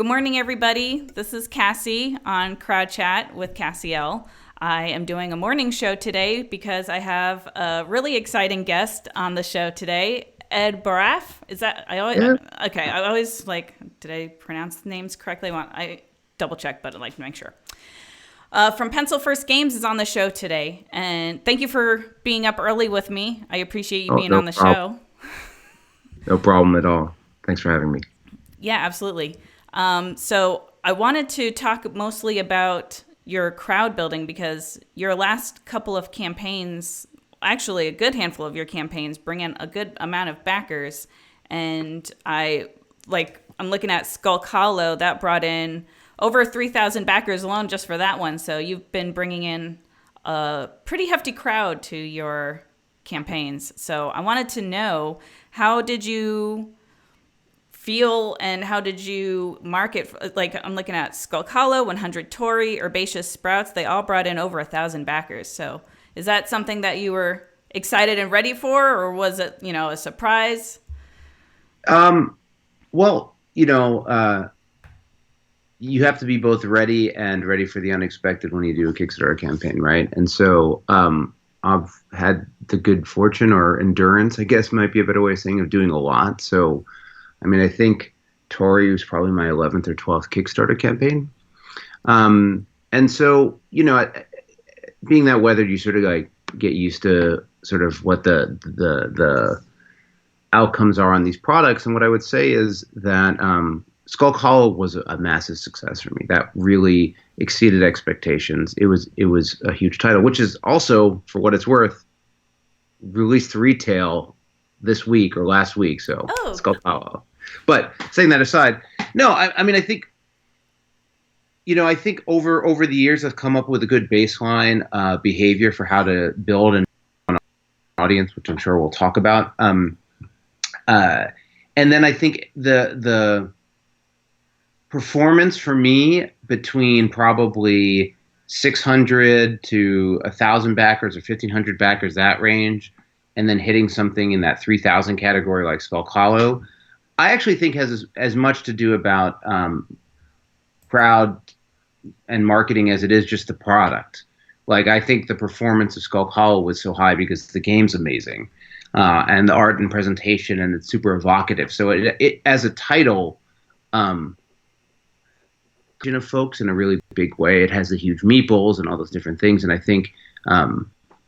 Good morning, everybody. This is Cassie on Crowd Chat with Cassie Elle. I am doing a morning show today because I have a really exciting guest on the show today, Ed Baraf. Is that Yeah. okay? I always like. Did I pronounce the names correctly? I double check, but I'd like to make sure. From Pencil First Games is on the show today, and thank you for being up early with me. I appreciate you Oh, being no on the problem. show. No problem at all. Thanks for having me. Yeah, absolutely. So I wanted to talk mostly about your crowd building because your last couple of campaigns, actually a good handful of your campaigns, bring in a good amount of backers. And I'm looking at Skull Hollow that brought in over 3,000 backers alone just for that one. So you've been bringing in a pretty hefty crowd to your campaigns. So I wanted to know, how did you feel and how did you market? Like, I'm looking at Skull Hollow, 100 Tory, Herbaceous Sprouts. They all brought in over 1,000 backers. So is that something that you were excited and ready for, or was it, a surprise? Um, well, you have to be both ready and ready for the unexpected when you do a Kickstarter campaign, right? And so I've had the good fortune or endurance, I guess might be a better way of saying, of doing a lot. So, I mean, I think Tori was probably my 11th or 12th Kickstarter campaign. And so, being that weathered, you sort of like get used to sort of what the outcomes are on these products. And what I would say is that Skull Hollow was a massive success for me. That really exceeded expectations. It was a huge title, which is also, for what it's worth, released to retail this week or last week. So Oh, Skull Hollow. But saying that aside, no, I mean, I think over the years I've come up with a good baseline behavior for how to build an audience, which I'm sure we'll talk about. Uh, and then I think the performance for me between probably 600 to 1,000 backers or 1,500 backers, that range, and then hitting something in that 3,000 category like Skull Hollow, I actually think has as much to do about crowd and marketing as it is just the product. Like, I think the performance of Skull Hollow was so high because the game's amazing, and the art and presentation, and it's super evocative. So it as a title, um, of folks in a really big way. It has the huge meeples and all those different things, and I think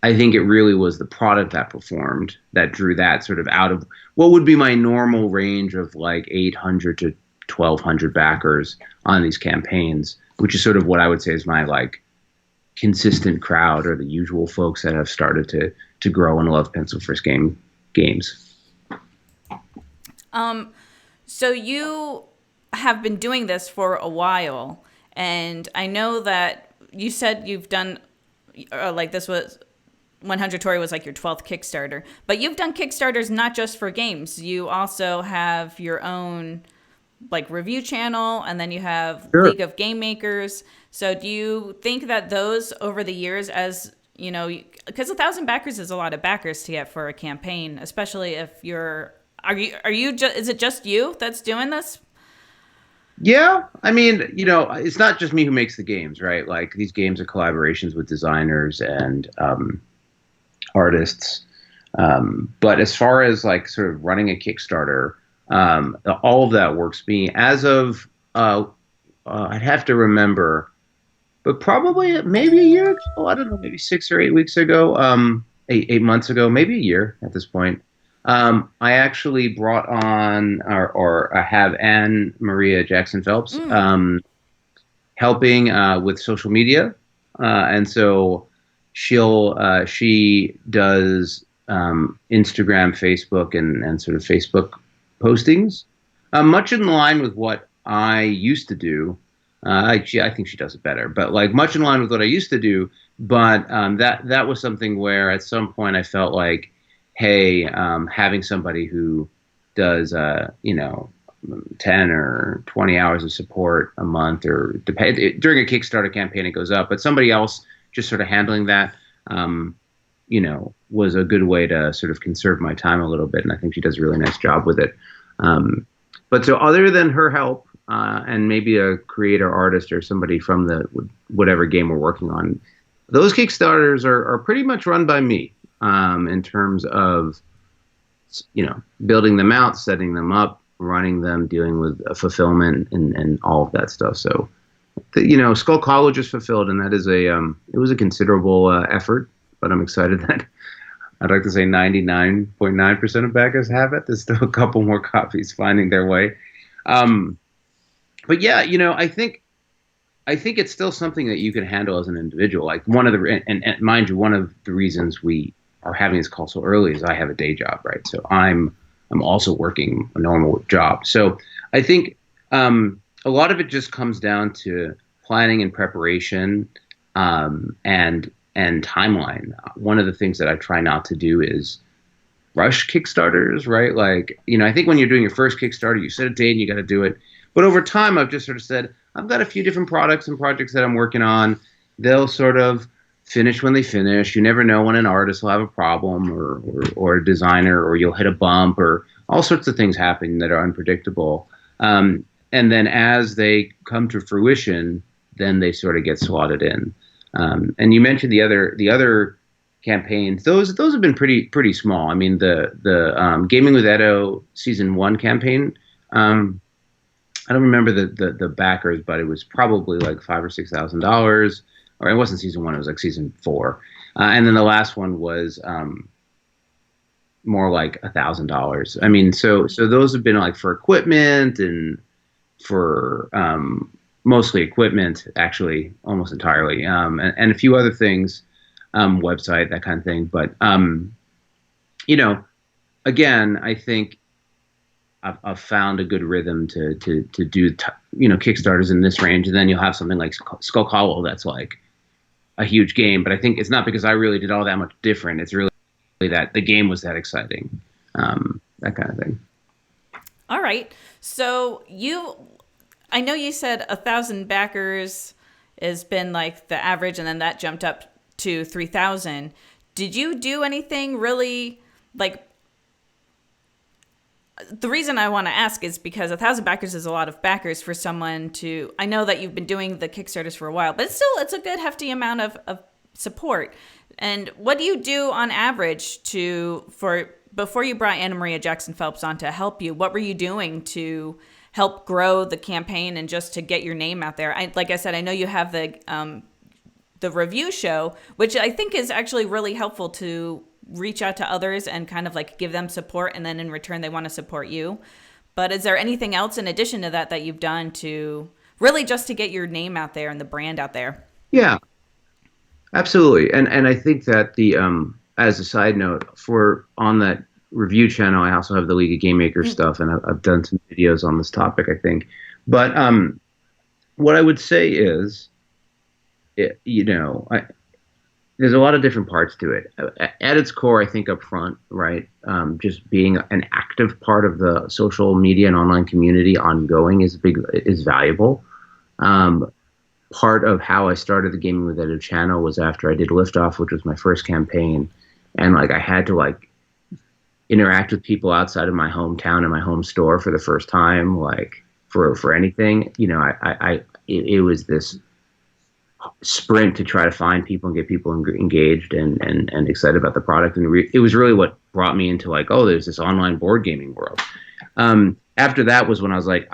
it really was the product that performed that drew that sort of out of what would be my normal range of like 800 to 1,200 backers on these campaigns, which is sort of what I would say is my like consistent crowd, or the usual folks that have started to grow and love Pencil First games. so you have been doing this for a while, and I know that you said you've done like this was 100 Tory was like your 12th Kickstarter, but you've done Kickstarters not just for games. You also have your own like review channel, and then you have Sure. League of Game Makers. So do you think that those over the years, as you know, because 1,000 backers is a lot of backers to get for a campaign, especially if are you just, is it just you that's doing this? Yeah, I mean, it's not just me who makes the games, right? Like, these games are collaborations with designers and artists. But as far as like sort of running a Kickstarter, all of that works for me. As of I'd have to remember, but probably maybe a year ago. I don't know, maybe 6 or 8 weeks ago, 8 months ago, maybe a year at this point. I actually brought on, or I have Anne Maria Jackson Phelps helping with social media, and so she does Instagram, Facebook, and sort of Facebook postings, much in line with what I used to do. I think she does it better, but like much in line with what I used to do. But that was something where at some point I felt like, hey, having somebody who does 10 or 20 hours of support a month, or during a Kickstarter campaign it goes up, but somebody else just sort of handling that, was a good way to sort of conserve my time a little bit. And I think she does a really nice job with it. But so other than her help, and maybe a creator artist or somebody from the whatever game we're working on. Those Kickstarters are pretty much run by me in terms of building them out, setting them up, running them, dealing with fulfillment and all of that stuff. So Skull College is fulfilled, and that is it was a considerable effort, but I'm excited that I'd like to say 99.9% of backers have it. There's still a couple more copies finding their way. But yeah, I think it's still something that you can handle as an individual. Like and mind you, one of the reasons we are having this call so early is I have a day job, right? So I'm also working a normal job. So I think a lot of it just comes down to planning and preparation and timeline. One of the things that I try not to do is rush Kickstarters, right? Like, I think when you're doing your first Kickstarter, you set a date and you got to do it. But over time, I've just sort of said, I've got a few different products and projects that I'm working on. They'll sort of finish when they finish. You never know when an artist will have a problem or a designer, or you'll hit a bump, or all sorts of things happen that are unpredictable. And then as they come to fruition, then they sort of get slotted in. And you mentioned the other campaigns. Those have been pretty small. I mean, the Gaming with Edo season 1 campaign. I don't remember the backers, but it was probably like $5,000 or $6,000. Or it wasn't season 1; it was like season 4. And then the last one was more like $1,000. I mean, so those have been like for equipment and for mostly equipment, actually, almost entirely, and a few other things, website, that kind of thing. But again, I think I've found a good rhythm to do Kickstarters in this range, and then you'll have something like Skull Hollow that's like a huge game. But I think it's not because I really did all that much different. It's really that the game was that exciting, that kind of thing. All right, so I know you said 1,000 backers has been like the average, and then that jumped up to 3,000. Did you do anything really like? The reason I want to ask is because 1,000 backers is a lot of backers for someone to. I know that you've been doing the Kickstarters for a while, but it's a good hefty amount of support. And what do you do on average before you brought Anna Maria Jackson Phelps on to help you? What were you doing to help grow the campaign and just to get your name out there? Like I said, I know you have the review show, which I think is actually really helpful to reach out to others and kind of like give them support, and then in return they want to support you. But is there anything else in addition to that you've done to really just to get your name out there and the brand out there? Yeah, absolutely. And I think that as a side note, on that review channel, I also have the League of Game Makers stuff, and I've done some videos on this topic, I think. But what I would say is, there's a lot of different parts to it. At its core, I think up front, right, just being an active part of the social media and online community ongoing is valuable. Part of how I started the Gaming with Edo channel was after I did Liftoff, which was my first campaign, and like I had to like interact with people outside of my hometown and my home store for the first time, like for anything. It was this sprint to try to find people and get people engaged and excited about the product. And it was really what brought me into like, oh, there's this online board gaming world. After that was when I was like,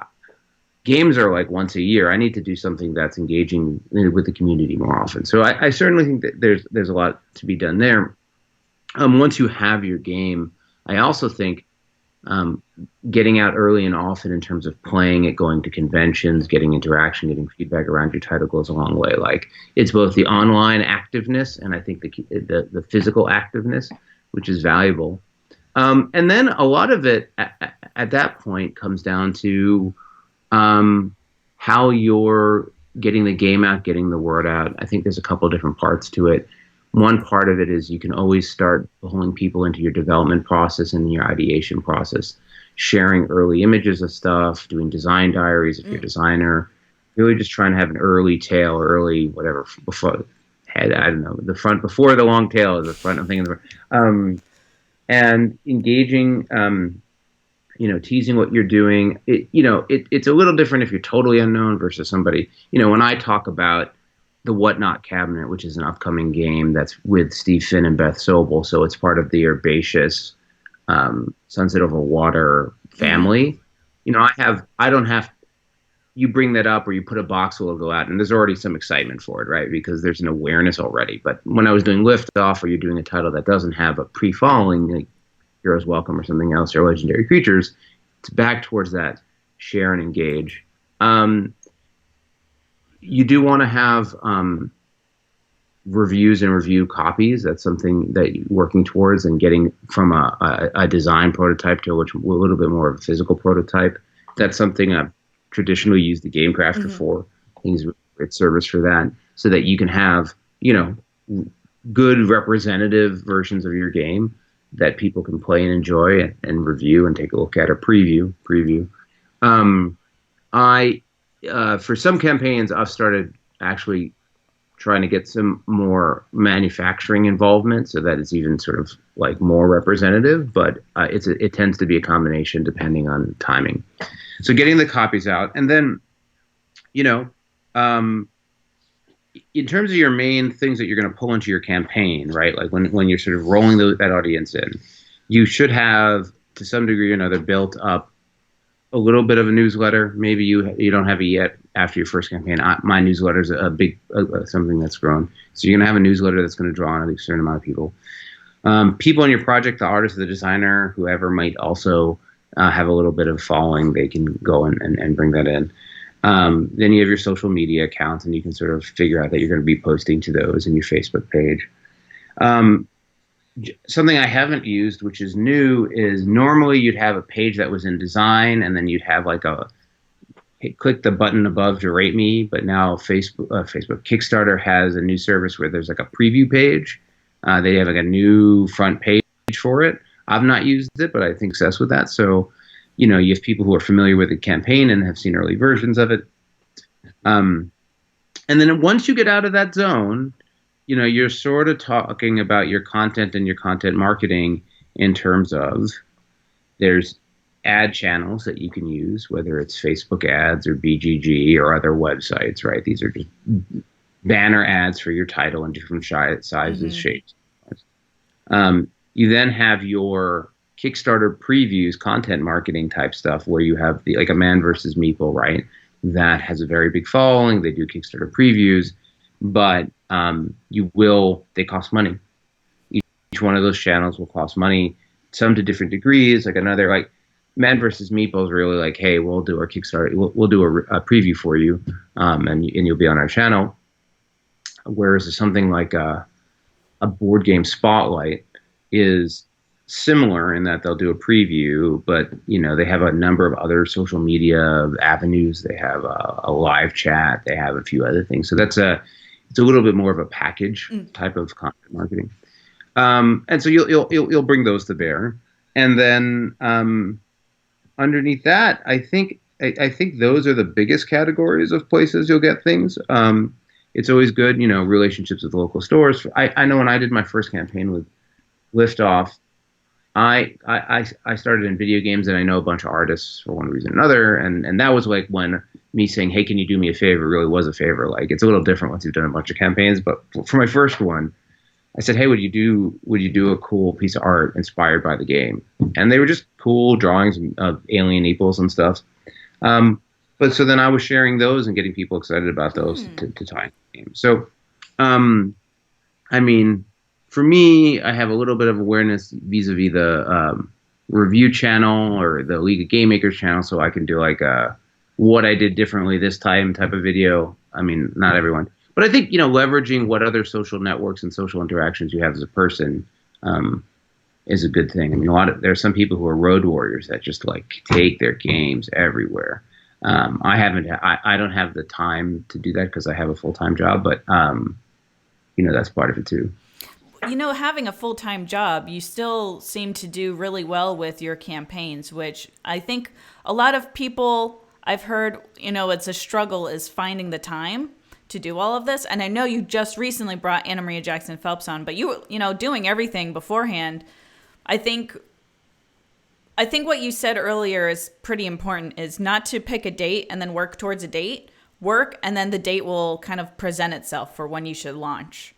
games are like once a year. I need to do something that's engaging with the community more often. So I certainly think that there's a lot to be done there. Once you have your game, I also think getting out early and often in terms of playing it, going to conventions, getting interaction, getting feedback around your title goes a long way. Like it's both the online activeness and I think the physical activeness, which is valuable. And then a lot of it at that point comes down to how you're getting the game out, getting the word out. I think there's a couple of different parts to it. One part of it is you can always start pulling people into your development process and your ideation process, sharing early images of stuff, doing design diaries if you're a designer, really just trying to have an early tail, or early whatever, before head, I don't know, the front before the long tail is the front, I'm thinking and engaging teasing what you're doing. It's a little different if you're totally unknown versus somebody. When I talk about the Whatnot Cabinet, which is an upcoming game that's with Steve Finn and Beth Sobel, so it's part of the Herbaceous Sunset Over Water family. I don't have you bring that up or you put a box logo out, and there's already some excitement for it, right? Because there's an awareness already. But when I was doing Liftoff, or you're doing a title that doesn't have a pre-following, like Heroes Welcome or something else, or Legendary Creatures, it's back towards that share and engage. You do want to have reviews and review copies. That's something that you're working towards, and getting from a design prototype to a little bit more of a physical prototype. That's something I've traditionally used the Game Crafter for. I think it's a great service for that, so that you can have, good representative versions of your game that people can play and enjoy and review and take a look at, or preview. For some campaigns, I've started actually trying to get some more manufacturing involvement, so that it's even sort of like more representative, but it tends to be a combination depending on timing. So getting the copies out, and then, in terms of your main things that you're going to pull into your campaign, right? Like when you're sort of rolling that audience in, you should have, to some degree or another, built up a little bit of a newsletter. Maybe you don't have it yet after your first campaign. My newsletter is a big something that's grown. So you're going to have a newsletter that's going to draw on a certain amount of people. People in your project, the artist, the designer, whoever might also have a little bit of following, they can go and bring that in. Then you have your social media accounts, and you can sort of figure out that you're going to be posting to those in your Facebook page. Something I haven't used, which is new, is normally you'd have a page that was in design, and then you'd have like click the button above to rate me. But now Facebook Kickstarter has a new service where there's like a preview page. They have like a new front page for it. I've not used it, but I think success with that. So, you have people who are familiar with the campaign and have seen early versions of it. And then once you get out of that zone, you're sort of talking about your content and your content marketing in terms of, there's ad channels that you can use, whether it's Facebook ads or BGG or other websites, right? These are just banner ads for your title in different sizes, shapes. You then have your Kickstarter previews, content marketing type stuff, where you have like a Man versus Meeple, right? That has a very big following. They do Kickstarter previews, but they cost money. Each one of those channels will cost money, some to different degrees. Like another, like Man versus Meeple is really like, hey, we'll do our Kickstarter, we'll do a preview for you, and you'll be on our channel. Whereas something like a board game Spotlight is similar in that they'll do a preview, but they have a number of other social media avenues. They have a live chat. They have a few other things. So it's a little bit more of a package type of content marketing. And so you'll bring those to bear, and then underneath that, I think those are the biggest categories of places you'll get things. It's always good, relationships with local stores. I know when I did my first campaign with Liftoff, I started in video games, and I know a bunch of artists for one reason or another, and that was like when me saying, hey, can you do me a favor, really was a favor. Like, it's a little different once you've done a bunch of campaigns, but for my first one, I said, hey, would you do a cool piece of art inspired by the game? And they were just cool drawings of alien eeples and stuff. But so then I was sharing those and getting people excited about those to tie in the game. So, I mean, for me, I have a little bit of awareness vis-a-vis the review channel or the League of Game Makers channel, so I can do like what I did differently this time type of video. I mean, not everyone. But I think, leveraging what other social networks and social interactions you have as a person is a good thing. I mean, there are some people who are road warriors that just like take their games everywhere. I don't have the time to do that because I have a full-time job, but that's part of it too. Having a full-time job, you still seem to do really well with your campaigns, which I think a lot of people I've heard, it's a struggle is finding the time to do all of this. And I know you just recently brought Anna Maria Jackson Phelps on, but doing everything beforehand, I think I think what you said earlier is pretty important, is not to pick a date and then work towards a date. Work, and then the date will kind of present itself for when you should launch.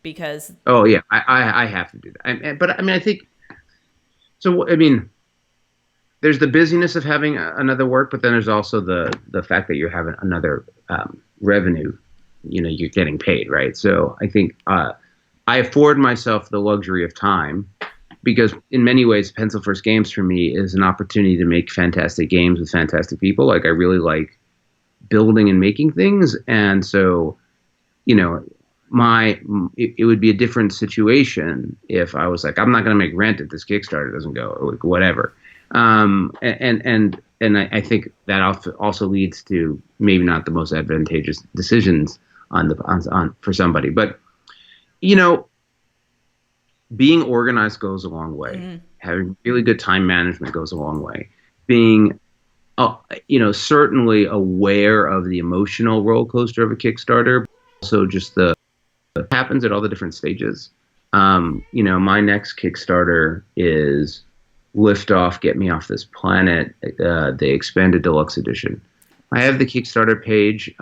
Because Oh yeah, I have to do that. But I mean, I think so. I mean, there's the busyness of having another work, but then there's also the fact that you're having another revenue. You know, you're getting paid, right? So I think I afford myself the luxury of time because in many ways, Pencil First Games for me is an opportunity to make fantastic games with fantastic people. Like I really like building and making things, and so you know, it would be a different situation if I was like, I'm not going to make rent if this Kickstarter doesn't go, or like whatever. I think that also leads to maybe not the most advantageous decisions on for somebody, but you know, being organized goes a long way. mm, Having really good time management goes a long way. Being certainly aware of the emotional roller coaster of a Kickstarter, but also just the happens at all the different stages. My next Kickstarter is Lift Off, Get Me Off This Planet, the expanded deluxe edition. I have the Kickstarter page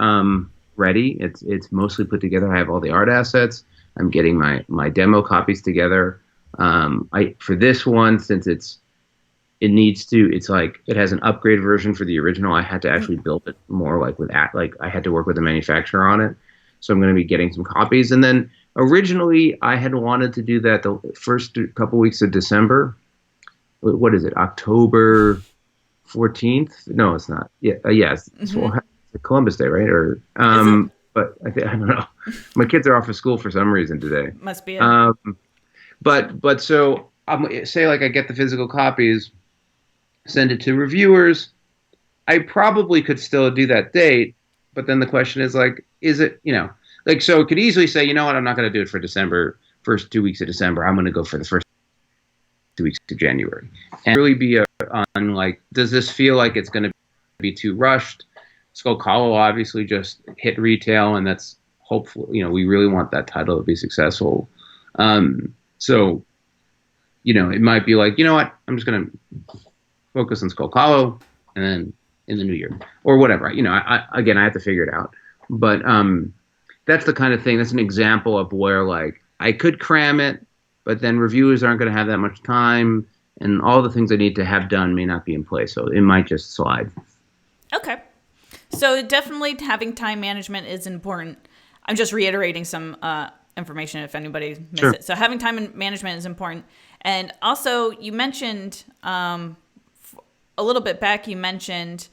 ready. It's mostly put together. I have all the art assets. I'm getting my demo copies together. For this one, since it's like it has an upgrade version for the original. I had to actually build it more like I had to work with the manufacturer on it. So I'm going to be getting some copies. And then originally I had wanted to do that the first couple weeks of December. What is it? October 14th? No, it's not. Yeah, yes, it's Columbus Day, right? Or but I don't know. My kids are off of school for some reason today. must be it. But so say like I get the physical copies, send it to reviewers. I probably could still do that date, but then the question is like, is it, so it could easily say, you know what, I'm not going to do it for December, first 2 weeks of December. I'm going to go for the first 2 weeks of January and really be on like, does this feel like it's going to be too rushed? Skull Hollow obviously just hit retail, and that's hopefully, we really want that title to be successful. So, it might be like, you know what, I'm just going to focus on Skull Hollow, and then in the new year or whatever. I have to figure it out. But that's the kind of thing. That's an example of where like I could cram it, but then reviewers aren't going to have that much time, and all the things I need to have done may not be in place. So it might just slide. Okay. So definitely having time management is important. I'm just reiterating some information if anybody missed Sure. it. So having time management is important. And also you mentioned a little bit back, you mentioned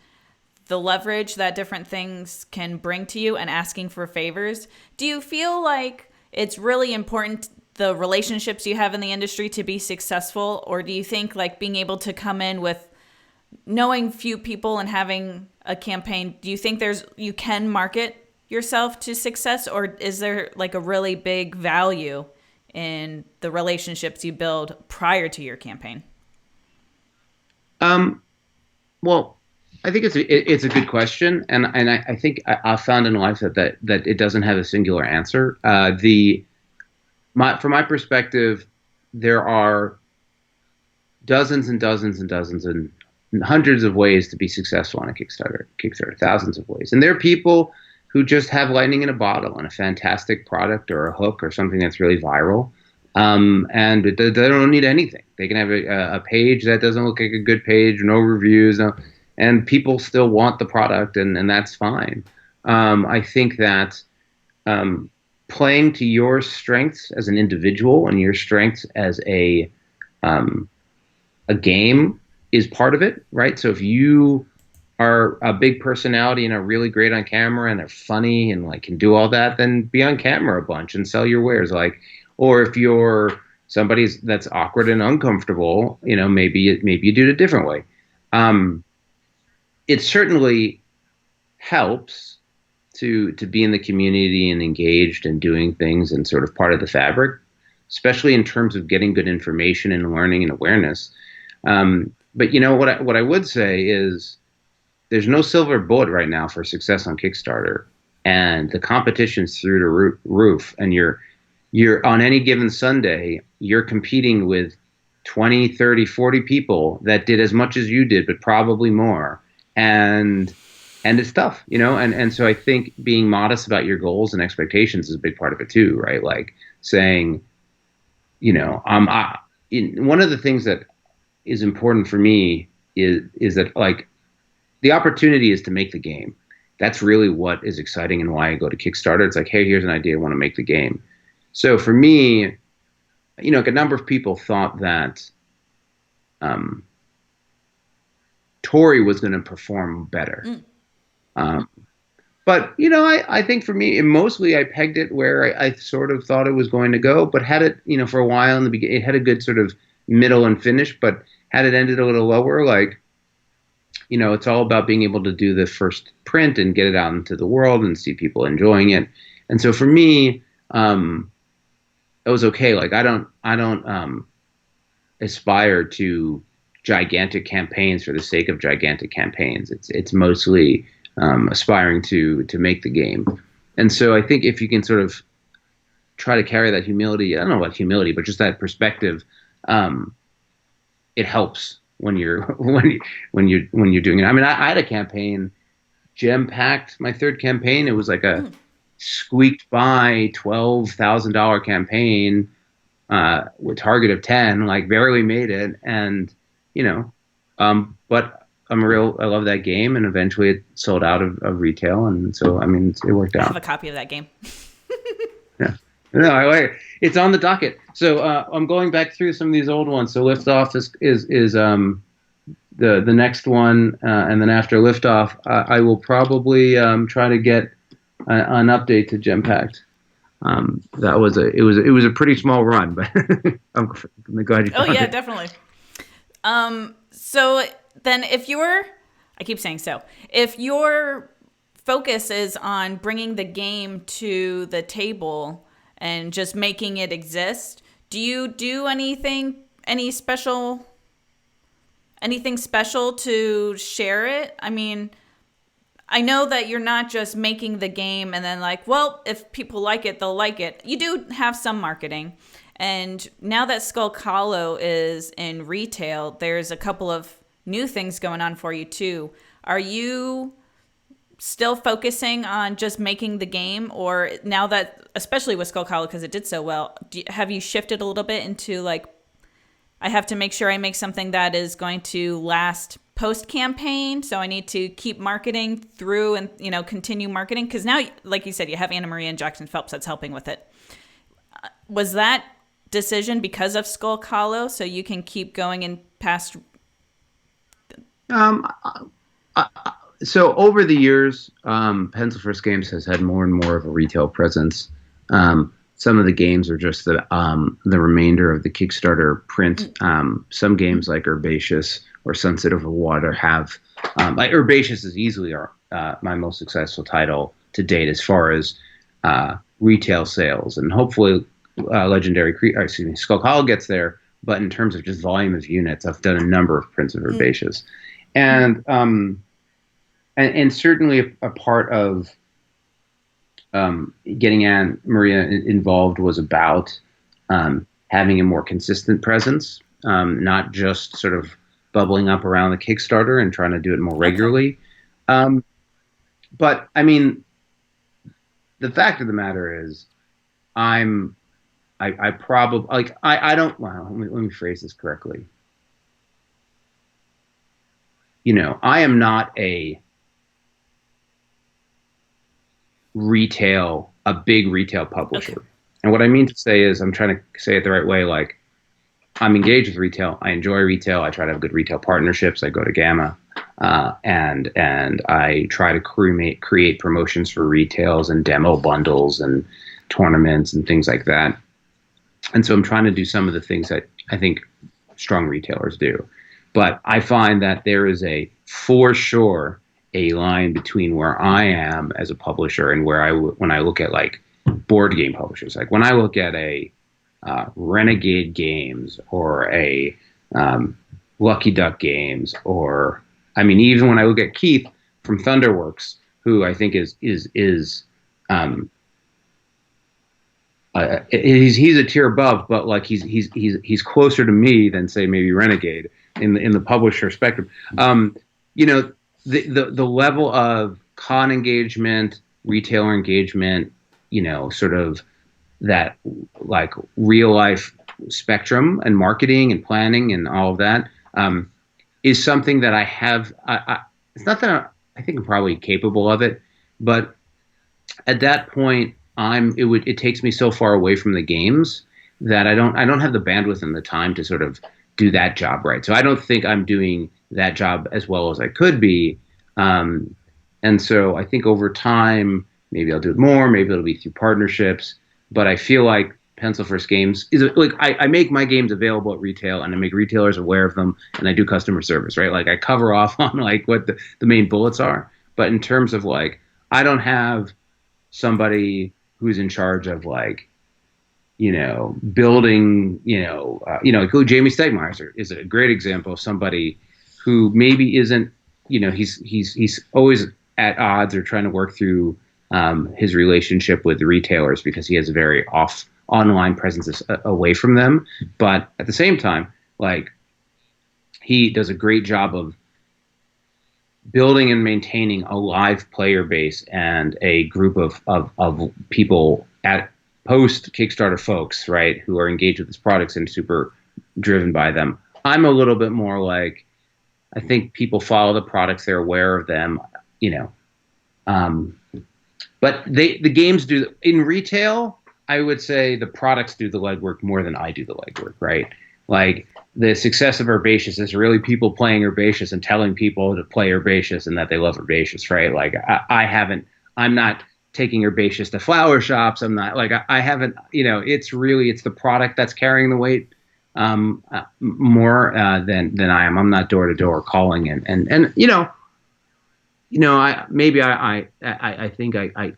the leverage that different things can bring to you and asking for favors. Do you feel like it's really important, the relationships you have in the industry, to be successful? Or do you think like being able to come in with knowing few people and having a campaign, do you think you can market yourself to success, or is there like a really big value in the relationships you build prior to your campaign? Well, I think it's a good question, and I think I've found in life that it doesn't have a singular answer. From my perspective, there are dozens and dozens and dozens and hundreds of ways to be successful on a Kickstarter, thousands of ways. And there are people who just have lightning in a bottle and a fantastic product or a hook or something that's really viral. And they don't need anything. They can have a page that doesn't look like a good page, no reviews, and people still want the product, and that's fine. I think that playing to your strengths as an individual and your strengths as a game is part of it, right? So if you are a big personality and are really great on camera and they're funny and like can do all that, then be on camera a bunch and sell your wares. Or if you're somebody that's awkward and uncomfortable, maybe you do it a different way. It certainly helps to be in the community and engaged and doing things and sort of part of the fabric, especially in terms of getting good information and learning and awareness. But what I would say is there's no silver bullet right now for success on Kickstarter, and the competition's through the roof. And you're on any given Sunday, you're competing with 20, 30, 40 people that did as much as you did, but probably more. And it's tough, and so I think being modest about your goals and expectations is a big part of it too, right? Like saying, one of the things that is important for me is that like the opportunity is to make the game. That's really what is exciting and why I go to Kickstarter. It's like, hey, here's an idea, I want to make the game. So for me, like a number of people thought that um, Tori was going to perform better. Um, but I think for me, mostly I pegged it where I sort of thought it was going to go, but had it, for a while in the beginning, it had a good sort of middle and finish, but had it ended a little lower, like, it's all about being able to do the first print and get it out into the world and see people enjoying it. And so for me, it was okay. Like I don't aspire to gigantic campaigns for the sake of gigantic campaigns. It's mostly aspiring to make the game. And so I think if you can sort of try to carry that humility, I don't know about humility, but just that perspective, it helps when you're when you're doing it. I mean, I had a campaign gem-packed. My third campaign, it was like a squeaked by $12,000 campaign with target of 10, like barely made it. And but I love that game, and eventually it sold out of retail, and so I mean it worked out. I have a copy of that game. Yeah. No, it's on the docket. So I'm going back through some of these old ones. So Liftoff is the next one, and then after Liftoff, I will probably try to get an update to Gempact. That was it was a pretty small run, but I'm glad you. Oh yeah, it. Definitely. So then, if your focus is on bringing the game to the table and just making it exist, do you do anything special to share it? I mean, I know that you're not just making the game and then like, well, if people like it, they'll like it. You do have some marketing. And now that Skull Hollow is in retail, there's a couple of new things going on for you too. Are you still focusing on just making the game, or now that, especially with Skull Hollow because it did so well, have you shifted a little bit into like, I have to make sure I make something that is going to last post-campaign, so I need to keep marketing through and continue marketing? Because now, like you said, you have Anna Maria and Jackson Phelps that's helping with it. Was that decision because of Skull Hollow, so you can keep going in past? So over the years, Pencil First Games has had more and more of a retail presence. Some of the games are just the remainder of the Kickstarter print. Some games like Herbaceous or Sunset Over Water have, like Herbaceous is easily my most successful title to date as far as retail sales, and hopefully Skull Hollow gets there. But in terms of just volume of units, I've done a number of prints of Herbaceous, and certainly a part of getting Anne Maria involved was about having a more consistent presence, not just sort of bubbling up around the Kickstarter and trying to do it more regularly. But I mean, the fact of the matter is, I probably like I don't. Well, let me phrase this correctly. I am not a big retail publisher. Okay. And what I mean to say is, I'm trying to say it the right way. Like, I'm engaged with retail. I enjoy retail. I try to have good retail partnerships. I go to Gamma, and I try to create promotions for retails and demo bundles and tournaments and things like that. And so I'm trying to do some of the things that I think strong retailers do. But I find that there is for sure a line between where I am as a publisher and where when I look at like board game publishers, like when I look at a Renegade Games or a Lucky Duck Games, or I mean, even when I look at Keith from Thunderworks, who I think is he's a tier above, but like he's closer to me than say maybe Renegade in the publisher spectrum. You know, the level of con engagement, retailer engagement, you know, sort of that like real life spectrum and marketing and planning and all of that is something that I have. It's not that I think I'm probably capable of it, but at that point, it takes me so far away from the games that I don't have the bandwidth and the time to sort of do that job right. So I don't think I'm doing that job as well as I could be. Um, and so I think over time, maybe I'll do it more. Maybe it'll be through partnerships. But I feel like Pencil First Games is like I make my games available at retail, and I make retailers aware of them, and I do customer service, right? Like I cover off on like what the main bullets are. But in terms of like, I don't have somebody who's in charge of like, you know, building, like Jamie Stegmeier is a great example of somebody who maybe isn't, you know, he's always at odds or trying to work through his relationship with the retailers because he has a very off online presence away from them. But at the same time, like he does a great job of building and maintaining a live player base and a group of people at post Kickstarter folks, right, who are engaged with his products and super driven by them. I'm a little bit more like, I think people follow the products, they're aware of them, you know. But the games do in retail. I would say the products do the legwork more than I do the legwork, right? Like the success of Herbaceous is really people playing Herbaceous and telling people to play Herbaceous and that they love Herbaceous, right? Like I'm not taking Herbaceous to flower shops. I'm not like, I haven't, you know, it's the product that's carrying the weight more than I am. I'm not door to door calling and I think I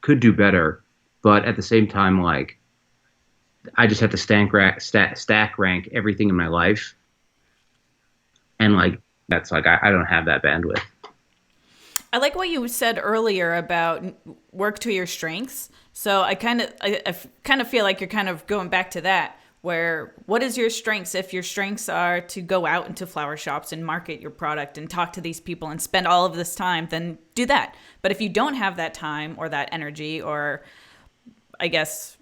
could do better, but at the same time, like I just have to stack rank everything in my life, and like that's like I don't have that bandwidth. I like what you said earlier about work to your strengths. So I kind of feel like you're kind of going back to that. Where what is your strengths? If your strengths are to go out into flower shops and market your product and talk to these people and spend all of this time, then do that. But if you don't have that time or that energy or I guess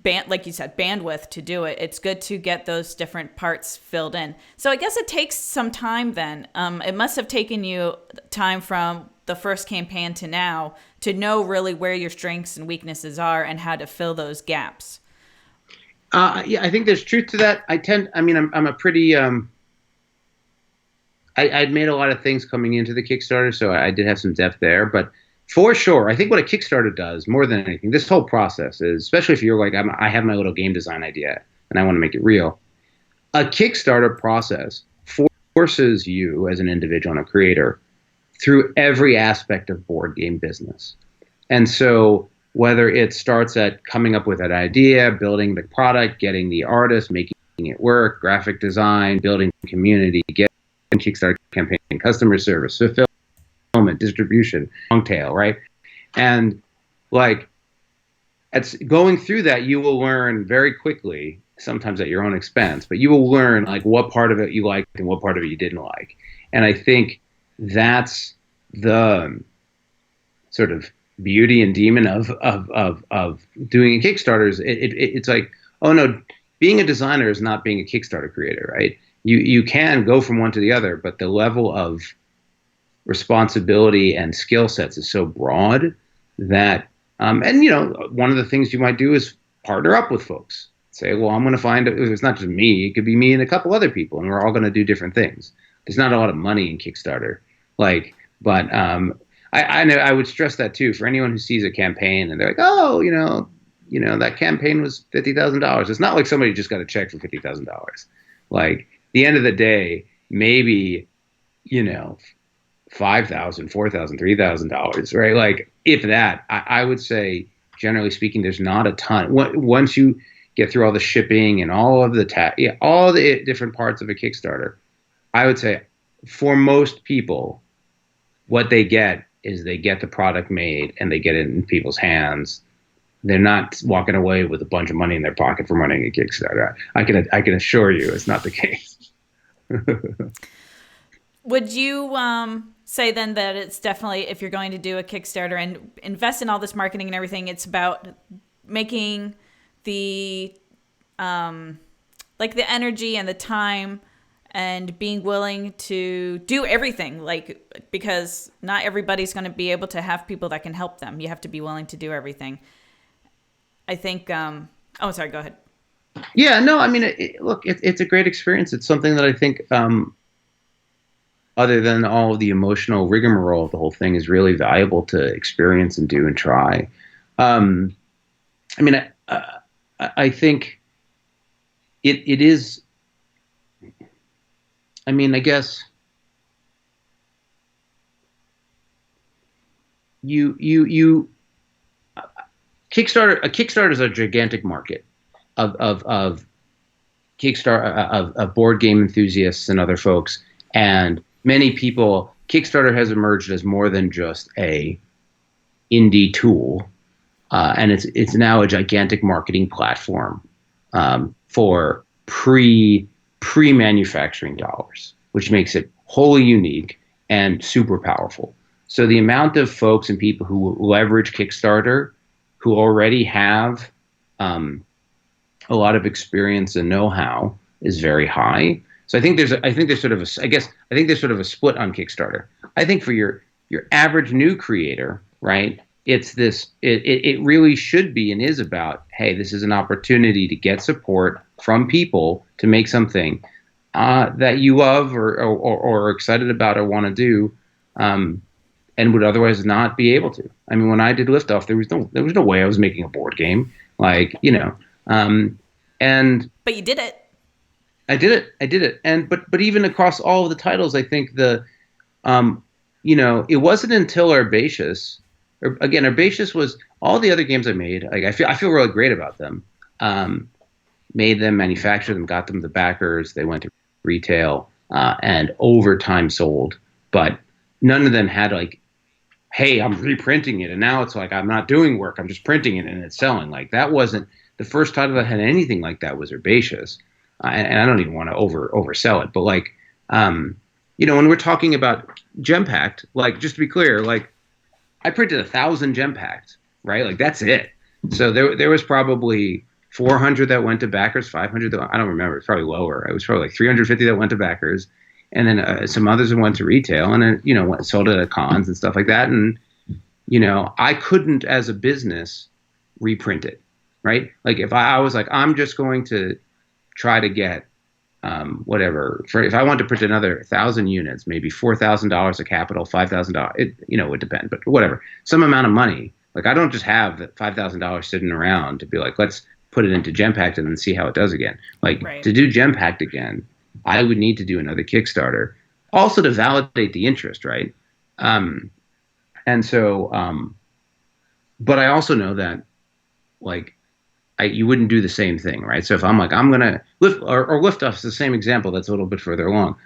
like you said, bandwidth to do it, it's good to get those different parts filled in. So I guess it takes some time then. It must have taken you time from the first campaign to now to know really where your strengths and weaknesses are and how to fill those gaps. Yeah, I think there's truth to that. I'm a pretty, I'd made a lot of things coming into the Kickstarter, so I did have some depth there. But for sure, I think what a Kickstarter does more than anything, this whole process is, especially if you're like, I have my little game design idea and I want to make it real. A Kickstarter process forces you as an individual and a creator through every aspect of board game business. And so whether it starts at coming up with an idea, building the product, getting the artist, making it work, graphic design, building community, getting Kickstarter campaign, customer service, fulfillment, distribution, long tail, right? And like, it's going through that, you will learn very quickly, sometimes at your own expense, but you will learn like what part of it you liked and what part of it you didn't like. And I think that's the sort of beauty and demon of doing a Kickstarter is it's like, oh no, being a designer is not being a Kickstarter creator, right? You can go from one to the other, but the level of responsibility and skill sets is so broad that and you know, one of the things you might do is partner up with folks. Say, well, I'm going to find it's not just me, it could be me and a couple other people, and we're all going to do different things. There's not a lot of money in Kickstarter, but I know I would stress that too for anyone who sees a campaign and they're like, oh, you know, that campaign was $50,000. It's not like somebody just got a check for $50,000. Like at the end of the day, maybe, you know, $5,000, $4,000, $3,000, right? Like if that, I would say, generally speaking, there's not a ton. Once you get through all the shipping and all of the all the different parts of a Kickstarter, I would say for most people, what they get is they get the product made and they get it in people's hands they're not walking away with a bunch of money in their pocket from running a Kickstarter. I can assure you it's not the case. Would you say then that it's definitely, if you're going to do a Kickstarter and invest in all this marketing and everything, it's about making the like the energy and the time and being willing to do everything, like, because not everybody's going to be able to have people that can help them. You have to be willing to do everything. I think oh, sorry, go ahead. Yeah, no, I mean, look, it's a great experience. It's something that I think, other than all of the emotional rigmarole of the whole thing, is really valuable to experience and do and try. Um, I mean, I think it is. I mean, I guess you Kickstarter. A Kickstarter is a gigantic market of Kickstarter of board game enthusiasts and other folks, and many people. Kickstarter has emerged as more than just a indie tool, and it's now a gigantic marketing platform for pre manufacturing dollars, which makes it wholly unique and super powerful. So the amount of folks and people who leverage Kickstarter, who already have a lot of experience and know-how, is very high. So I think there's sort of I think there's sort of a split on Kickstarter. I think for your average new creator, right? It really should be and is about, hey, this is an opportunity to get support from people to make something that you love or are excited about or want to do, and would otherwise not be able to. I mean, when I did Liftoff, there was no way I was making a board game, like, and But you did it. I did it, and but even across all of the titles, I think it wasn't until Herbaceous. Again, Herbaceous was all the other games I made. Like, I feel really great about them. Made them, manufactured them, got them the backers. They went to retail, and over time sold. But none of them had like, hey, I'm reprinting it, and now it's like I'm not doing work. I'm just printing it and it's selling. Like, that wasn't the first title that had anything like that. Was Herbaceous, and I don't even want to oversell it. But like, when we're talking about Gem Pact, like, just to be clear, like, I printed 1,000 Gem Packs, right? Like, that's it. So there was probably 400 that went to backers, 500 that, I don't remember. It's probably lower. It was probably like 350 that went to backers, and then some others that went to retail, and then sold it at cons and stuff like that. And I couldn't, as a business, reprint it, right? Like, if I was like, I'm just going to try to get whatever. If I want to print another 1,000 units, maybe $4,000 of capital, $5,000. It would depend, but whatever, some amount of money. Like, I don't just have that $5,000 sitting around to be like, let's put it into Gem Pact and then see how it does again. Like, right. To do Gem Pact again, I would need to do another Kickstarter, also to validate the interest, right? And so, but I also know that, like, you wouldn't do the same thing, right? So if I'm like, I'm going to lift, or Liftoff's the same example that's a little bit further along.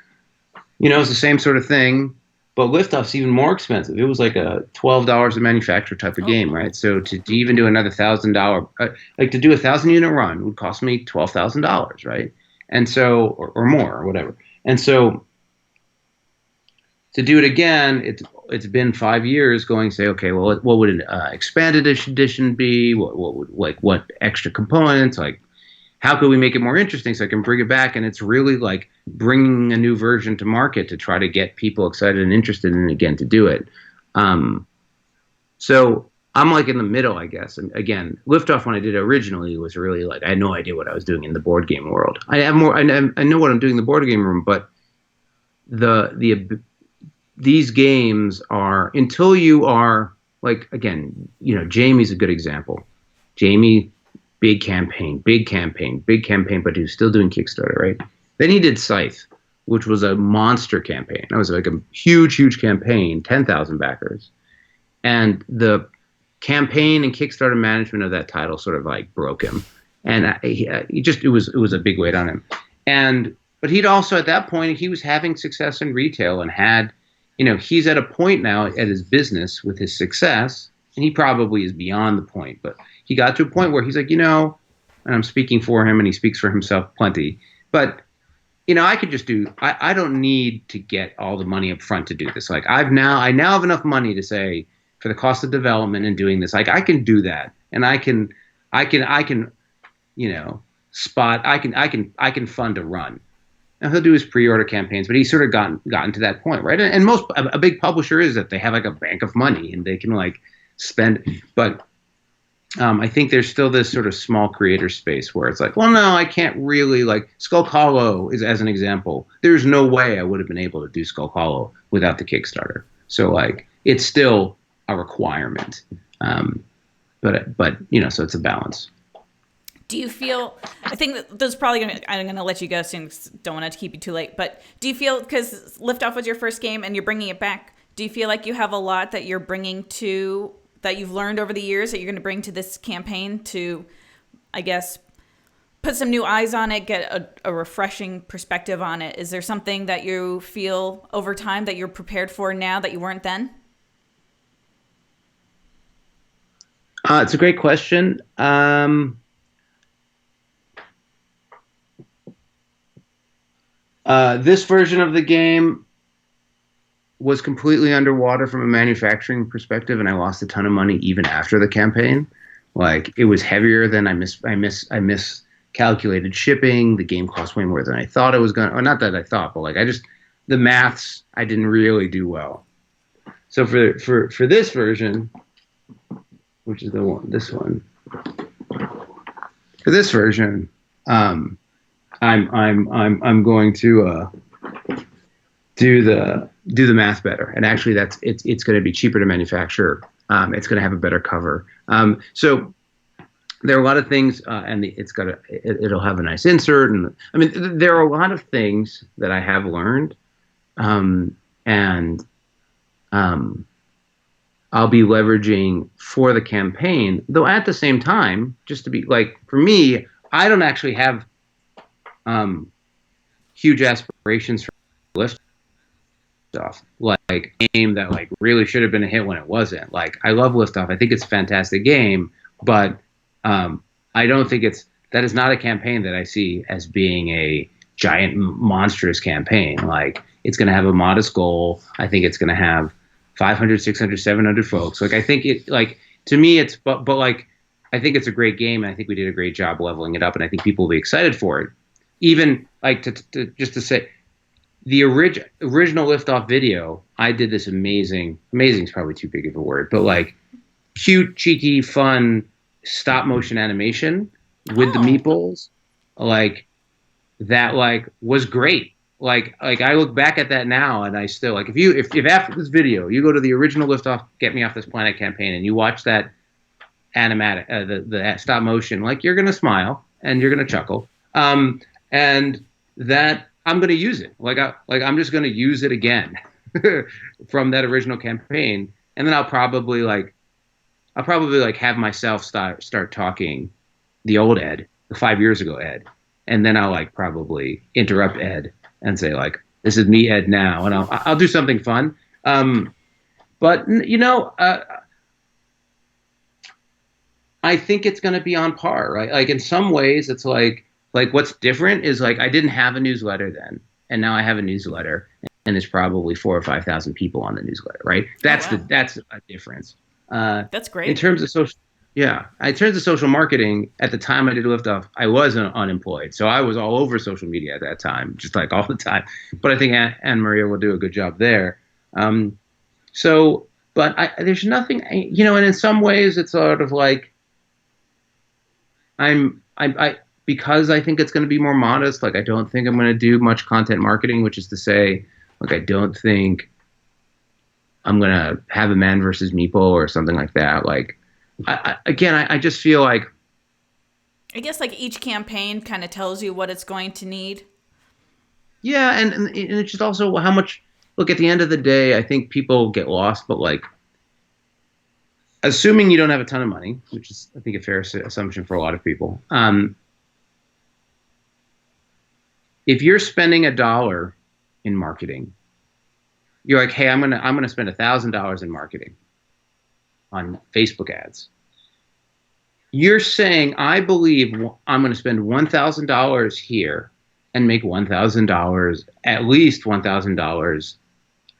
It's the same sort of thing, but Liftoff's even more expensive. It was like a $12 a manufacturer type of game, right? So to even do another $1,000, like to do 1,000 unit run would cost me $12,000, right? And so, or more, or whatever. And so to do it again, it's been 5 years going, say, okay, well, what would an expanded edition be? What extra components? Like, how could we make it more interesting so I can bring it back? And it's really like bringing a new version to market to try to get people excited and interested in it again to do it. So I'm like in the middle, I guess. And again, Liftoff, when I did it originally, was really like, I had no idea what I was doing in the board game world. I know what I'm doing in the board game room, but these games are, until you are like, again, Jamie's a good example. Jamie, big campaign, but he was still doing Kickstarter, right? Then he did Scythe, which was a monster campaign. That was like a huge campaign, 10,000 backers. And the campaign and Kickstarter management of that title sort of like broke him. And it was a big weight on him. But he'd also, at that point, he was having success in retail and had, he's at a point now at his business with his success and he probably is beyond the point, but he got to a point where he's like, and I'm speaking for him and he speaks for himself plenty, but I could just I don't need to get all the money up front to do this. Like I now have enough money to say for the cost of development and doing this, like I can do that. And I can, I can fund a run. Now he'll do his pre-order campaigns, but he's sort of gotten to that point, right? And most, a big publisher is that they have like a bank of money and they can like spend, but I think there's still this sort of small creator space where it's like, well, no, I can't really like Skull Hollow is as an example. There's no way I would have been able to do Skull Hollow without the Kickstarter. So like, it's still a requirement. But so it's a balance. Do you feel, I think that there's probably I'm going to let you go soon because don't want to keep you too late, but do you feel, because Liftoff was your first game and you're bringing it back, do you feel like you have a lot that you're bringing to, that you've learned over the years that you're going to bring to this campaign to, I guess, put some new eyes on it, get a refreshing perspective on it? Is there something that you feel over time that you're prepared for now that you weren't then? It's a great question. This version of the game was completely underwater from a manufacturing perspective, and I lost a ton of money even after the campaign. Like it was heavier than I miscalculated shipping. The game cost way more than I thought it was going to. Or not that I thought, but like the maths I didn't really do well. So for this version, which is this one. For this version, I'm going to do the math better, and actually it's going to be cheaper to manufacture. It's going to have a better cover. So there are a lot of things, and it'll have a nice insert, and I mean there are a lot of things that I have learned, and I'll be leveraging for the campaign. Though at the same time, just to be like, for me, I don't actually have huge aspirations for Liftoff, like a game that like really should have been a hit when it wasn't. Like I love Liftoff. I think it's a fantastic game, but I don't think that is not a campaign that I see as being a giant monstrous campaign. Like it's going to have a modest goal. I think it's going to have 500, 600, 700 folks. Like I think it, like to me it's but like I think it's a great game, and I think we did a great job leveling it up, and I think people will be excited for it. Even like to say the original Liftoff video, I did this amazing is probably too big of a word, but like cute, cheeky, fun stop motion animation with the meeples, like that, like was great. Like I look back at that now, and I still like if after this video you go to the original Liftoff Get Me Off This Planet campaign and you watch that animatic the stop motion, like you're gonna smile and you're gonna chuckle. And that I'm going to use it. I'm just going to use it again from that original campaign. And then I'll probably have myself start talking the old Ed, the 5 years ago Ed. And then I'll like probably interrupt Ed and say like, this is me Ed now. And I'll do something fun. But I think it's going to be on par, right? Like in some ways it's like what's different is like I didn't have a newsletter then, and now I have a newsletter, and there's probably 4,000 or 5,000 people on the newsletter, right? That's a difference. That's great. In terms of social marketing, at the time I did Liftoff, I was unemployed, so I was all over social media at that time, just like all the time. But I think Anne Maria will do a good job there. There's nothing, and in some ways it's sort of like because I think it's going to be more modest. Like, I don't think I'm going to do much content marketing, which is to say, like, I don't think I'm going to have a Man versus Meeple or something like that. Like, I just feel like, I guess like each campaign kind of tells you what it's going to need. Yeah. And it's just also how much, look, at the end of the day, I think people get lost, but like, assuming you don't have a ton of money, which is, I think, a fair assumption for a lot of people. If you're spending $1 in marketing, you're like, hey, I'm gonna spend $1,000 in marketing on Facebook ads. You're saying, I believe I'm going to spend $1,000 here and make $1,000, at least $1,000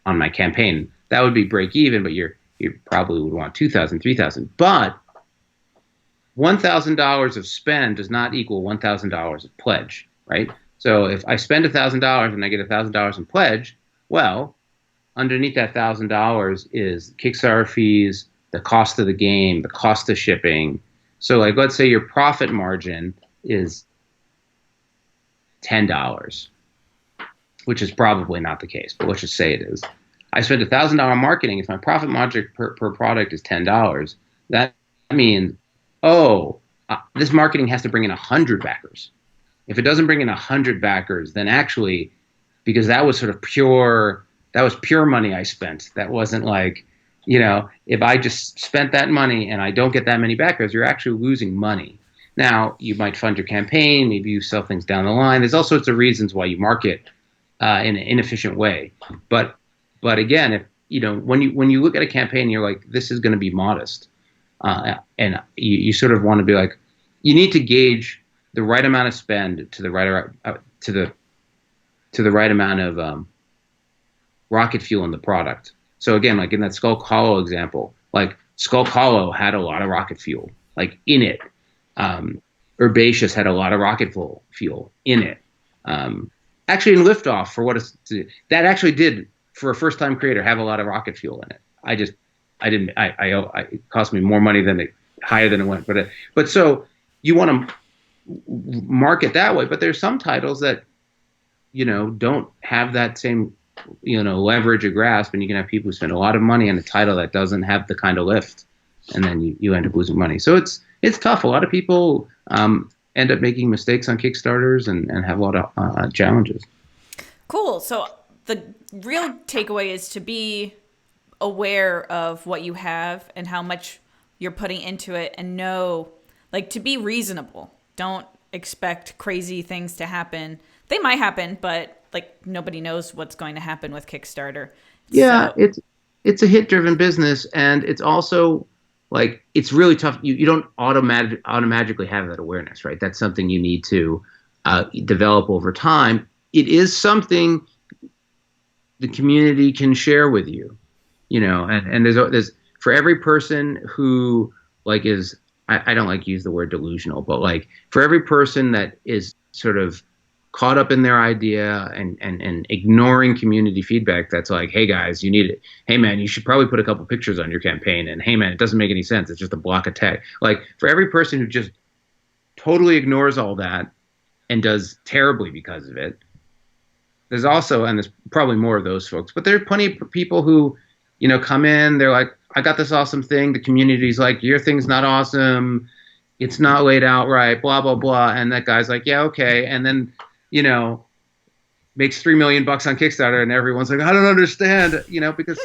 on my campaign. That would be break even, but you probably would want 2,000, 3,000. But $1,000 of spend does not equal $1,000 of pledge, right? So if I spend $1,000 and I get $1,000 in pledge, well, underneath that $1,000 is Kickstarter fees, the cost of the game, the cost of shipping. So like, let's say your profit margin is $10, which is probably not the case, but let's just say it is. I spent $1,000 marketing. If my profit margin per product is $10, that means, this marketing has to bring in 100 backers. If it doesn't bring in 100 backers, then actually, because that was pure money I spent. That wasn't like, if I just spent that money and I don't get that many backers, you're actually losing money. Now, you might fund your campaign, maybe you sell things down the line. There's all sorts of reasons why you market in an inefficient way. But again, if when you look at a campaign, you're like, this is going to be modest, and you sort of want to be like, you need to gauge the right amount of spend to the right amount of rocket fuel in the product. So again, like in that Skull Hollow example, like Skull Hollow had a lot of rocket fuel, like in it. Herbaceous had a lot of rocket fuel in it. Actually, in Liftoff, that actually did, for a first-time creator, have a lot of rocket fuel in it. It cost me more money higher than it went. But so you want to market that way. But there's some titles that, don't have that same, leverage or grasp, and you can have people who spend a lot of money on a title that doesn't have the kind of lift, and then you end up losing money. So it's tough. A lot of people end up making mistakes on Kickstarters and have a lot of challenges. Cool. So the real takeaway is to be aware of what you have and how much you're putting into it, and to be reasonable. Don't expect crazy things to happen. They might happen, but nobody knows what's going to happen with Kickstarter. Yeah, so it's a hit-driven business, and it's also it's really tough. You don't automatically have that awareness, right? That's something you need to develop over time. It is something the community can share with you, and there's for every person who is, I don't like to use the word delusional, but for every person that is sort of caught up in their idea and ignoring community feedback, that's like, hey guys, you need it. Hey man, you should probably put a couple pictures on your campaign. And hey man, it doesn't make any sense. It's just a block of text. For every person who just totally ignores all that and does terribly because of it, there's also, and there's probably more of those folks, but there are plenty of people who, come in, they're like, I got this awesome thing. The community's like, your thing's not awesome. It's not laid out right, blah, blah, blah. And that guy's like, yeah, okay. And then, makes $3 million on Kickstarter, and everyone's like, I don't understand, because,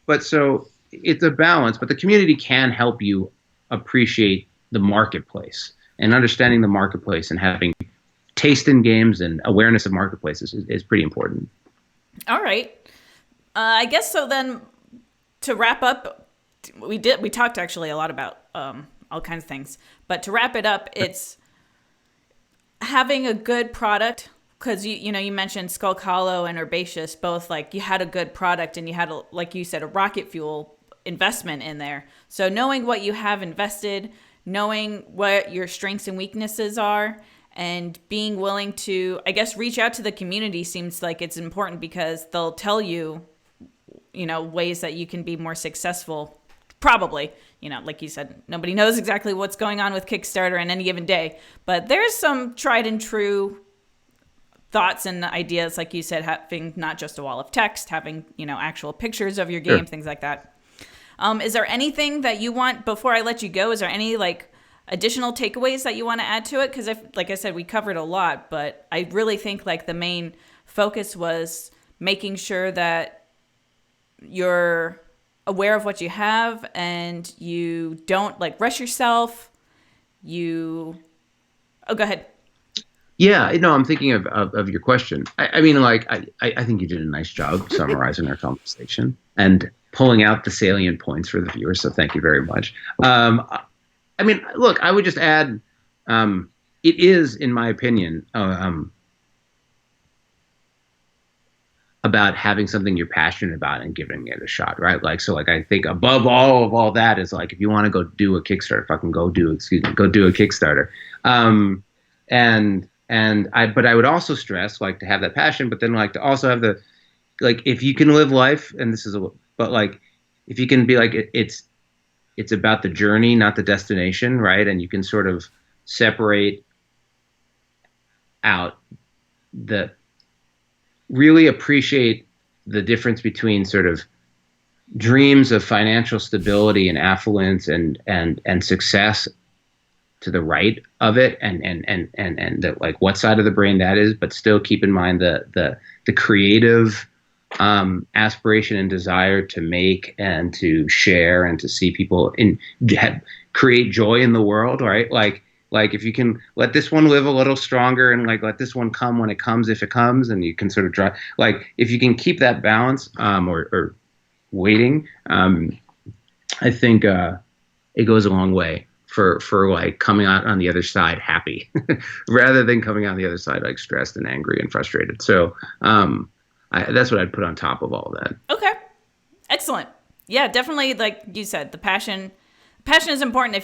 but so it's a balance, but the community can help you appreciate the marketplace, and understanding the marketplace and having taste in games and awareness of marketplaces is pretty important. All right. I guess so then, to wrap up, we talked actually a lot about all kinds of things, but to wrap it up, it's having a good product, because you mentioned Skull Hollow and Herbaceous, both you had a good product and you had like you said, a rocket fuel investment in there. So knowing what you have invested, knowing what your strengths and weaknesses are, and being willing to, I guess, reach out to the community seems like it's important, because they'll tell you, ways that you can be more successful. Probably, like you said, nobody knows exactly what's going on with Kickstarter on any given day, but there's some tried and true thoughts and ideas, like you said, having not just a wall of text, having, actual pictures of your game, sure. Things like that. Is there anything that you want, before I let you go, is there any additional takeaways that you want to add to it? Because like I said, we covered a lot, but I really think the main focus was making sure that you're aware of what you have and you don't rush yourself. Go ahead. Yeah, I'm thinking of your question. I mean, I think you did a nice job summarizing our conversation. And pulling out the salient points for the viewers. So thank you very much. I mean, look, I would just add, it is, in my opinion, about having something you're passionate about and giving it a shot, right? Like, so like, I think above all that is like, if you want to go do a Kickstarter, fucking go do a Kickstarter. But I would also stress like to have that passion, but then like to also have the, like, if you can live life, and this is but like, if you can be like, it's about the journey, not the destination, right? And you can sort of separate out really appreciate the difference between sort of dreams of financial stability and affluence and success to the right of it, and the, like, what side of the brain that is, but still keep in mind the creative aspiration and desire to make and to share and to see people create joy in the world, right? Like if you can let this one live a little stronger and like let this one come when it comes, if it comes, and you can sort of drive, like if you can keep that balance, or waiting, I think it goes a long way for like coming out on the other side happy rather than coming out on the other side like stressed and angry and frustrated. So that's what I'd put on top of all that. Okay. Excellent. Yeah, definitely. Like you said, the passion is important.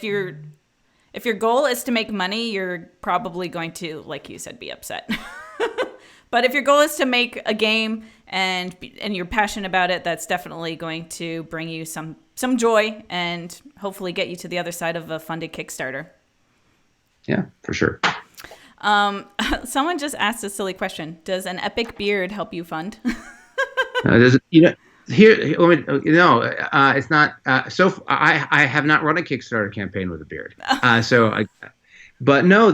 If your goal is to make money, you're probably going to, like you said, be upset. But if your goal is to make a game and you're passionate about it, that's definitely going to bring you some joy and hopefully get you to the other side of a funded Kickstarter. Yeah, for sure. Someone just asked a silly question. Does an epic beard help you fund? It's not. So I have not run a Kickstarter campaign with a beard. But no,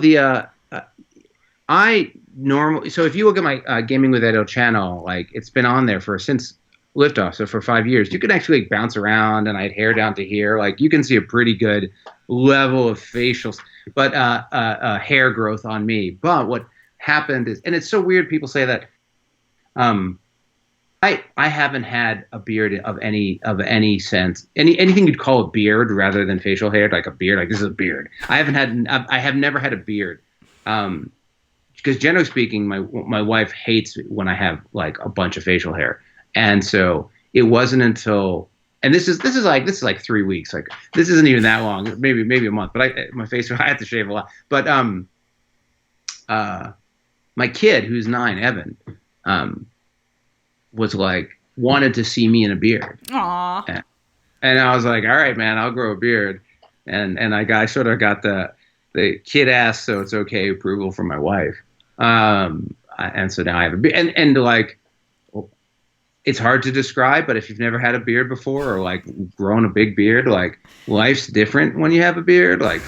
I normally. So if you look at my Gaming with Edo channel, like it's been on there since Liftoff, so for 5 years. You can actually like, bounce around, and I had hair down to here. Like you can see a pretty good level of facial, but hair growth on me. But what happened is, and it's so weird. People say that. I haven't had a beard of any sense, anything you'd call a beard rather than facial hair, like a beard, like this is a beard. I have never had a beard, because generally speaking, my wife hates when I have like a bunch of facial hair, and so it wasn't until, and this is like 3 weeks, like this isn't even that long, maybe a month, but I have to shave a lot, but my kid who's 9, Evan, was like wanted to see me in a beard. Aww. And I was like, all right, man, I'll grow a beard. And I sort of got the kid asked, so it's okay approval from my wife. And so now I have a beard. And like, it's hard to describe, but if you've never had a beard before or like grown a big beard, like life's different when you have a beard. Like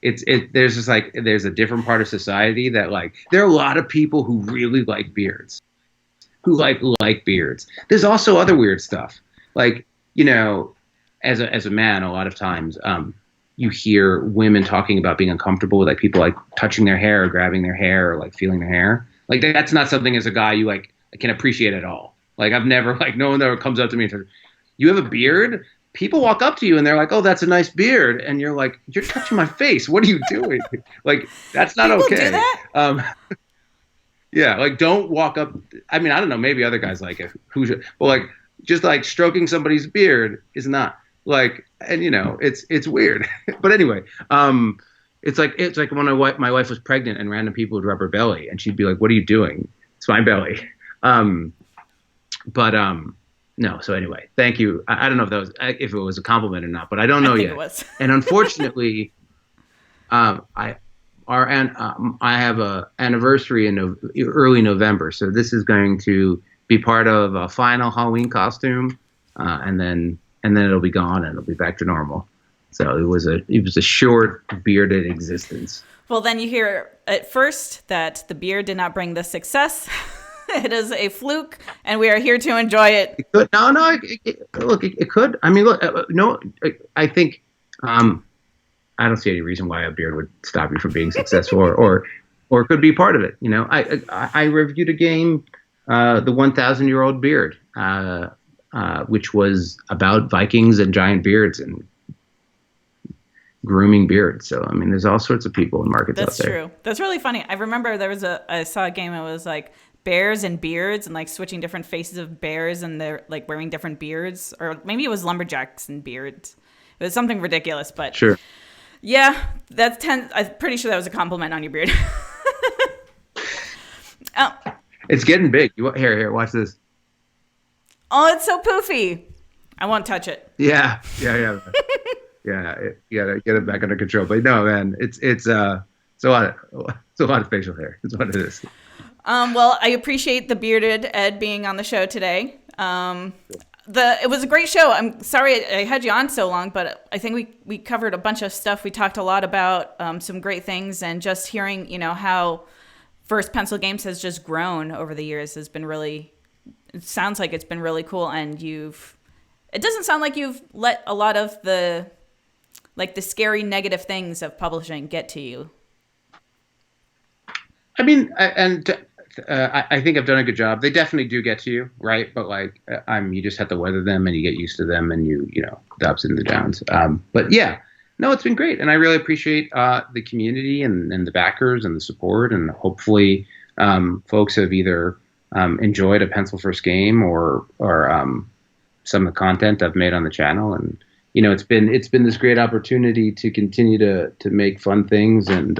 there's a different part of society that like, there are a lot of people who really like beards. Who like beards. There's also other weird stuff. Like, you know, as a man, a lot of times you hear women talking about being uncomfortable with like people like touching their hair or grabbing their hair or like feeling their hair. Like that's not something as a guy you like can appreciate at all. Like I've never, like no one ever comes up to me and says, you have a beard? People walk up to you and they're like, oh, that's a nice beard. And you're like, you're touching my face. What are you doing? Like, that's not people okay. Do that? Yeah, like don't walk up. I mean, I don't know. Maybe other guys like it. But like, just like stroking somebody's beard is not like, and you know, it's weird. But anyway, it's like when my wife was pregnant and random people would rub her belly, and she'd be like, "What are you doing?" It's my belly. No. So anyway, thank you. I don't know if it was a compliment or not, but I don't know I think yet. It was. And unfortunately, I have a anniversary in early November, so this is going to be part of a final Halloween costume, and then it'll be gone and it'll be back to normal. So it was a short bearded existence. Well, then you hear at first that the beard did not bring the success. It is a fluke, and we are here to enjoy it. It could, it could. I mean, look, no, I think. I don't see any reason why a beard would stop you from being successful, or it could be part of it. You know, I reviewed a game, the 1,000-year-old beard, which was about Vikings and giant beards and grooming beards. So, I mean, there's all sorts of people in markets That's out there. true. That's really funny. I remember I saw a game that was like bears and beards and like switching different faces of bears and they're like wearing different beards, or maybe it was lumberjacks and beards. It was something ridiculous, but Sure. yeah, I'm pretty sure that was a compliment on your beard. Oh, It's getting big. Here, watch this. oh, it's so poofy. I won't touch it. Yeah. You gotta get it back under control. But no, man, it's a lot of facial hair. It's what it is. Well, I appreciate the bearded Ed being on the show today. It was a great show. I'm sorry I had you on so long, but I think we covered a bunch of stuff. We talked a lot about some great things, and just hearing, how First Pencil Games has just grown over the years has been really, it sounds like it's been really cool. And it doesn't sound like you've let a lot of the scary negative things of publishing get to you. I mean, I think I've done a good job. They definitely do get to you, right? But you just have to weather them, and you get used to them, and the ups and the downs. But yeah, no, it's been great, and I really appreciate the community and the backers and the support, and hopefully, folks have either enjoyed a Pencil First Game or some of the content I've made on the channel, and it's been this great opportunity to continue to make fun things and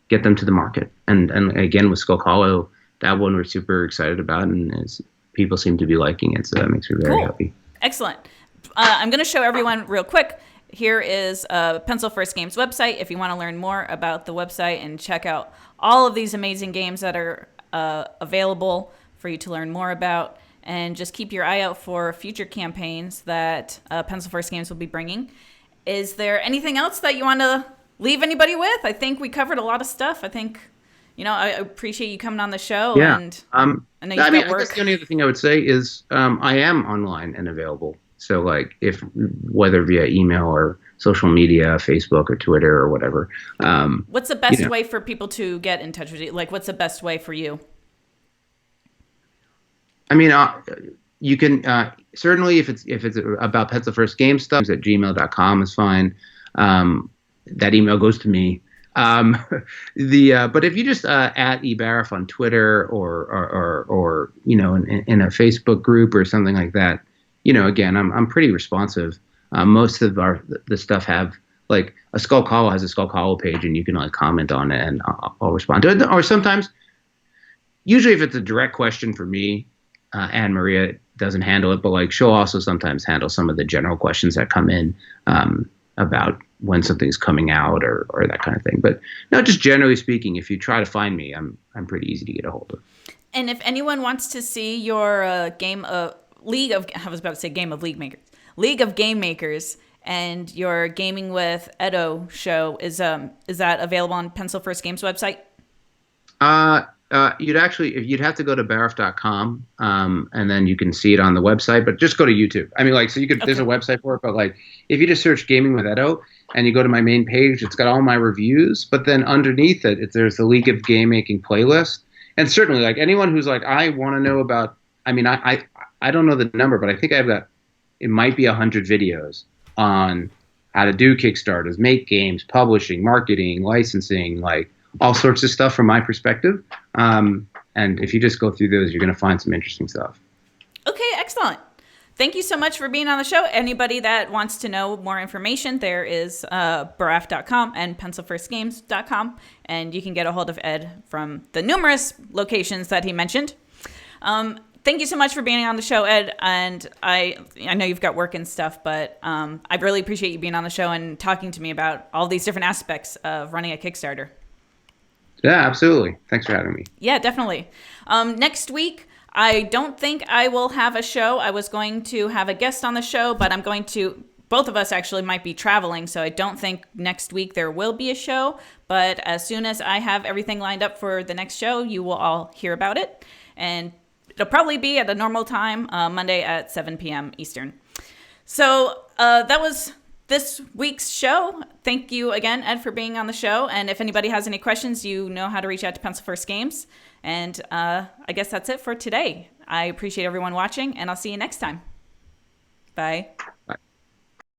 get them to the market. And again, with Skull Hollow, that one we're super excited about, and people seem to be liking it, so that makes me very happy. Excellent. I'm going to show everyone real quick. Here is Pencil First Games website if you want to learn more about the website and check out all of these amazing games that are available for you to learn more about. And just keep your eye out for future campaigns that Pencil First Games will be bringing. Is there anything else that you want to leave anybody with? I think we covered a lot of stuff. I think, I appreciate you coming on the show. Yeah. And I got work. guess the only other thing I would say is I am online and available. So whether via email or social media, Facebook or Twitter or whatever. What's the best way for people to get in touch with you? What's the best way for you? I mean, you can certainly, if it's about Pencil First Game stuff, at gmail.com is fine. That email goes to me. But if you just at eBaraf on Twitter or in a Facebook group or something like that, again, I'm pretty responsive. Most of the stuff have a Skull Hollow has a Skull Hollow page, and you can comment on it, and I'll respond to it. Or sometimes, usually if it's a direct question for me, Anne Maria doesn't handle it, but she'll also sometimes handle some of the general questions that come in about when something's coming out or that kind of thing. But no, just generally speaking, if you try to find me, I'm pretty easy to get a hold of. And if anyone wants to see your Game of Game Makers and your Gaming with Edo show, is that available on Pencil First Games website? You'd have to go to baraf.com, and then you can see it on the website, but just go to YouTube. I mean, there's a website for it, but if you just search Gaming with Edo and you go to my main page, it's got all my reviews, but then underneath it, there's the League of Game Making playlist. And certainly anyone who's I want to know about, I mean, I don't know the number, but I think I've got, it might be 100 videos on how to do Kickstarters, make games, publishing, marketing, licensing, all sorts of stuff from my perspective. And if you just go through those, you're going to find some interesting stuff. Okay, excellent. Thank you so much for being on the show. Anybody that wants to know more information, there is baraf.com and pencilfirstgames.com, and you can get a hold of Ed from the numerous locations that he mentioned. Thank you so much for being on the show, Ed. And I know you've got work and stuff, but I really appreciate you being on the show and talking to me about all these different aspects of running a Kickstarter. Yeah, absolutely. Thanks for having me. Yeah, definitely. Next week, I don't think I will have a show. I was going to have a guest on the show, but both of us actually might be traveling, so I don't think next week there will be a show. But as soon as I have everything lined up for the next show, you will all hear about it. And it'll probably be at a normal time, Monday at 7 p.m. Eastern. So that was this week's show. Thank you again, Ed, for being on the show. And if anybody has any questions, you know how to reach out to Pencil First Games. And I guess that's it for today. I appreciate everyone watching, and I'll see you next time. Bye.